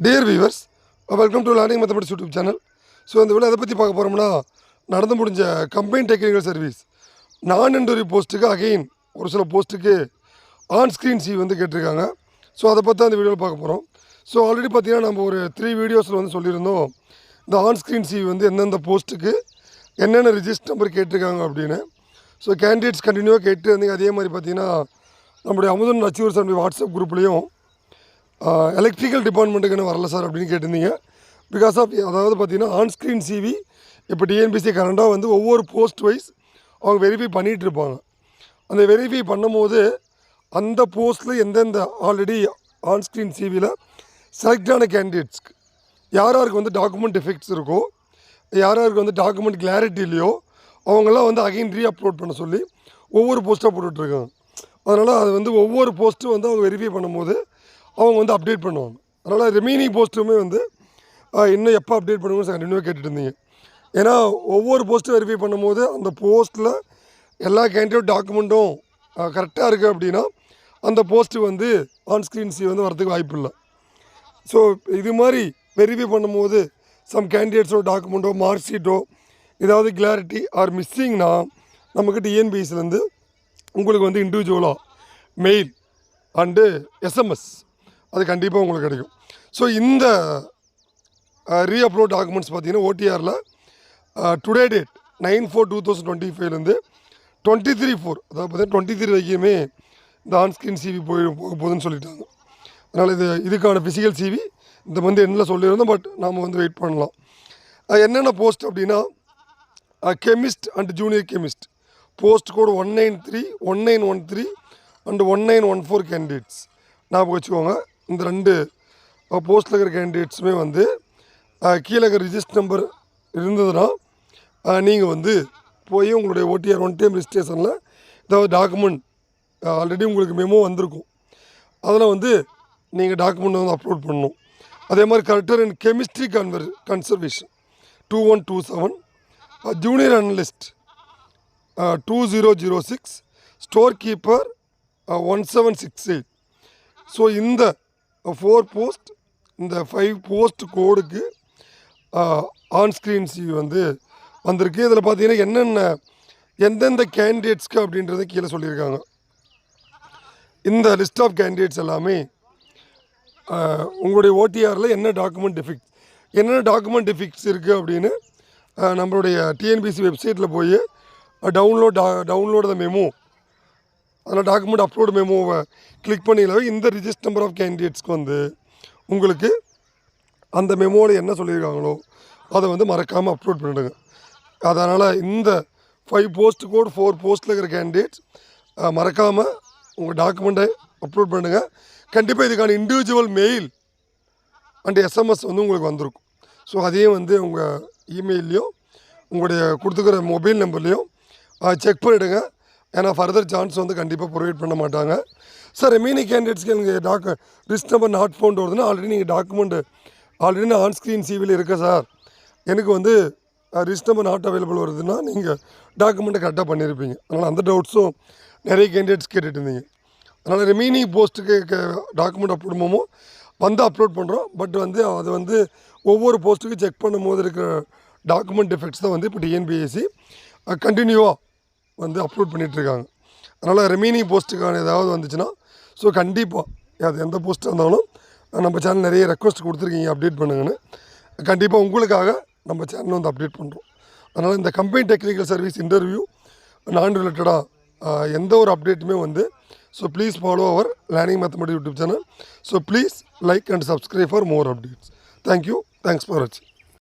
Dear viewers, welcome to learning mathematics YouTube channel. So இந்த video எதை பற்றி பார்க்க போகிறோம்னா, நடந்து முடிஞ்ச கம்பைன் டெக்னிக்கல் சர்வீஸ் நான் இன்டர்வியூ போஸ்ட்டுக்கு அகெயின் ஒரு சில போஸ்ட்டுக்கு ஆன் ஸ்க்ரீன் சி வந்து கேட்டிருக்காங்க. ஸோ அதை பற்றி தான் இந்த வீடியோவில் பார்க்க போகிறோம். ஸோ ஆல்ரெடி பார்த்தீங்கன்னா நம்ம ஒரு 3 வீடியோஸில் வந்து சொல்லியிருந்தோம் இந்த ஆன் ஸ்க்ரீன் சி வந்து எந்தெந்த போஸ்ட்டுக்கு என்னென்ன ரிஜிஸ்டர் நம்பர் கேட்டிருக்காங்க அப்படின்னு. ஸோ கேண்டிடேட்ஸ் கண்டினியூவாக கேட்டு வந்தீங்க. அதே மாதிரி பார்த்தீங்கன்னா நம்முடைய அமுதன் அச்சீவர்ஸ் அப்படி வாட்ஸ்அப் குரூப்லேயும் எலக்ட்ரிக்கல் டிபார்ட்மெண்ட்டுக்குன்னு வரல சார் அப்படின்னு கேட்டிருந்தீங்க. பிகாஸ் ஆஃப் அதாவது பார்த்தீங்கன்னா ஆன் ஸ்க்ரீன் சிவி இப்போ டிஎன்பிசி கரண்டாக வந்து ஒவ்வொரு போஸ்ட் வைஸ் அவங்க வெரிஃபை பண்ணிகிட்டு இருப்பாங்க. அந்த வெரிஃபை பண்ணும்போது அந்த போஸ்ட்டில் எந்தெந்த ஆல்ரெடி ஆன் ஸ்க்ரீன் சிவியில் செலக்டான கேண்டிடேட்ஸ்க்கு யாருக்கு வந்து டாக்குமெண்ட் எஃபெக்ட்ஸ் இருக்கோ, யாருக்கு வந்து டாக்குமெண்ட் கிளாரிட்டி இல்லையோ, அவங்களாம் வந்து அகைன் அப்லோட் பண்ண சொல்லி ஒவ்வொரு போஸ்ட்டாக போட்டுட்ருக்காங்க. அதனால் அது வந்து ஒவ்வொரு போஸ்ட்டும் வந்து அவங்க வெரிஃபை பண்ணும்போது அவங்க வந்து அப்டேட் பண்ணுவாங்க. அதனால் ரிமைனிங் போஸ்ட்டுமே வந்து இன்னும் எப்போ அப்டேட் பண்ணுவோம்னு கண்டினியூவாக கேட்டுட்டு இருந்தீங்க. ஏன்னா ஒவ்வொரு போஸ்ட்டும் வெரிஃபை பண்ணும்போது அந்த போஸ்ட்டில் எல்லா கேண்டிடேட் டாக்குமெண்ட்டும் கரெக்டாக இருக்குது அப்படின்னா அந்த போஸ்ட்டு வந்து ஆன் ஸ்க்ரீன் சி வந்து வரதுக்கு வாய்ப்பு இல்லை. ஸோ இது மாதிரி வெரிஃபை பண்ணும்போது சம் கேண்டிடேட்ஸோட டாக்குமெண்ட்டோ மார்க் ஷீட்டோ ஏதாவது கிளாரிட்டி ஆர் மிஸ்ஸிங்னா நமக்கு டிஎன்பிஎஸ்சிலேருந்து உங்களுக்கு வந்து இண்டிவிஜுவலாக மெயில் அண்டு எஸ்எம்எஸ் அது கண்டிப்பாக உங்களுக்கு கிடைக்கும். ஸோ இந்த ரீஅப்லோட் டாக்குமெண்ட்ஸ் பார்த்தீங்கன்னா ஓடிஆரில் டுடே டேட் 9/4/2025 23/4 அதாவது பார்த்தீங்கன்னா 23 வரைக்குமே இந்த ஆன்ஸ்க்ரீன் சிவி போக போகுதுன்னு சொல்லிட்டாங்க. அதனால் இதுக்கான ஃபிசிக்கல் சிவி இந்த மந்த் எண்ணில் சொல்லியிருந்தோம். பட் நாம் வந்து வெயிட் பண்ணலாம். என்னென்ன போஸ்ட் அப்படின்னா chemist and junior chemist post code 193, 1913 and 1914 candidates ஞாபகம் வச்சுக்கோங்க. இந்த 2 போஸ்ட்டில் இருக்கிற கேண்டிடேட்ஸுமே வந்து கீழே இருக்கிற ரிஜிஸ்டர் நம்பர் இருந்ததுன்னா நீங்கள் வந்து போய் உங்களுடைய ஓடிஆர் ஒன் டைம் ரிஜிஸ்ட்ரேஷனில் ஏதாவது டாக்குமெண்ட் ஆல்ரெடி உங்களுக்கு மெமோ வந்திருக்கும், அதில் வந்து நீங்கள் டாக்குமெண்ட் வந்து அப்லோட் பண்ணணும். அதே மாதிரி கரெக்டர் இன் chemistry conservation 2127, junior analyst 2006, store keeper 1768. So இந்த 4 போஸ்ட், இந்த 5 போஸ்ட் கோடுக்கு ஆன் ஸ்க்ரீன் சி வந்து வந்திருக்கு. இதில் பார்த்தீங்கன்னா எந்தெந்த கேண்டிடேட்ஸ்க்கு அப்படின்றத கீழே சொல்லியிருக்காங்க. இந்த லிஸ்ட் ஆஃப் கேண்டிடேட்ஸ் எல்லாமே உங்களுடைய ஓடிஆரில் என்னென்ன டாக்குமெண்ட் எஃபெக்ட்ஸ் இருக்குது அப்படின்னு நம்மளுடைய டிஎன்பிசி வெப்சைட்டில் போய் டவுன்லோட் த மெமோ, அதில் டாக்குமெண்ட் அப்லோட் மெமோவை கிளிக் பண்ணிடவே இந்த ரிஜிஸ்டர் நம்பர் ஆஃப் கேண்டிடேட்ஸ்க்கு வந்து உங்களுக்கு அந்த மெமோவில் என்ன சொல்லியிருக்காங்களோ அதை வந்து மறக்காமல் அப்லோட் பண்ணிவிடுங்க. அதனால் இந்த 5 போஸ்ட் கோட் 4 போஸ்ட்டில் இருக்கிற கேண்டிடேட்ஸ் மறக்காமல் உங்கள் டாக்குமெண்ட்டை அப்லோட் பண்ணுங்கள். கண்டிப்பாக இதுக்கான இண்டிவிஜுவல் மெயில் அண்ட் எஸ்எம்எஸ் வந்து உங்களுக்கு வந்திருக்கும். ஸோ அதையும் வந்து உங்கள் இமெயிலையோ உங்களுடைய கொடுத்துக்கிற மொபைல் நம்பர்லேயும் செக் பண்ணிவிடுங்க. ஏன்னா ஃபர்தர் சான்ஸ் வந்து கண்டிப்பாக ப்ரொவைட் பண்ண மாட்டாங்க. சார் ரிமைனிங் கேண்டிடேட்ஸ்க்கு எனக்கு லிஸ்ட் நம்பர் நாட் ஃபவுண்ட் வருதுன்னா ஆல்ரெடி நீங்கள் டாக்குமெண்ட்டு ஆல்ரெடி நான் ஆன் ஸ்க்ரீன் சிவியில் இருக்கேன் சார், எனக்கு வந்து லிஸ்ட் நம்பர் நாட் அவைலபிள் வருதுன்னா நீங்கள் டாக்குமெண்ட்டை கரெக்டாக பண்ணியிருப்பீங்க. அதனால் அந்த டவுட்ஸும் நிறைய கேண்டிடேட்ஸ் கேட்டுட்டு இருந்தீங்க. அதனால் ரிமைனிங் போஸ்ட்டுக்கு டாக்குமெண்ட் அப்லோட் வந்து அப்லோட் பண்ணுறோம். பட் வந்து அது வந்து ஒவ்வொரு போஸ்ட்டுக்கு செக் பண்ணும்போது இருக்கிற டாக்குமெண்ட் டிஃபெக்ட்ஸ் தான் வந்து இப்போ டிஎன்பிஎஸ்சி கண்டினியூவாக வந்து அப்லோட் பண்ணிகிட்ருக்காங்க. அதனால் ரிமைனிங் போஸ்ட்டுக்கான ஏதாவது வந்துச்சுன்னா ஸோ கண்டிப்பாக அது எந்த போஸ்ட்டாக இருந்தாலும் நம்ம சேனல் நிறைய ரெக்வஸ்ட் கொடுத்துருக்கீங்க அப்டேட் பண்ணுங்கன்னு. கண்டிப்பாக உங்களுக்காக நம்ம சேனல் வந்து அப்டேட் பண்ணுறோம். அதனால் இந்த கம்பைன் டெக்னிக்கல் சர்வீஸ் இன்டர்வியூ நான் ரிலேட்டடாக எந்த ஒரு அப்டேட்டுமே வந்து so please follow our learning mathematics YouTube channel. So please like and subscribe for more updates. Thank you. Thanks for வாட்சிங்.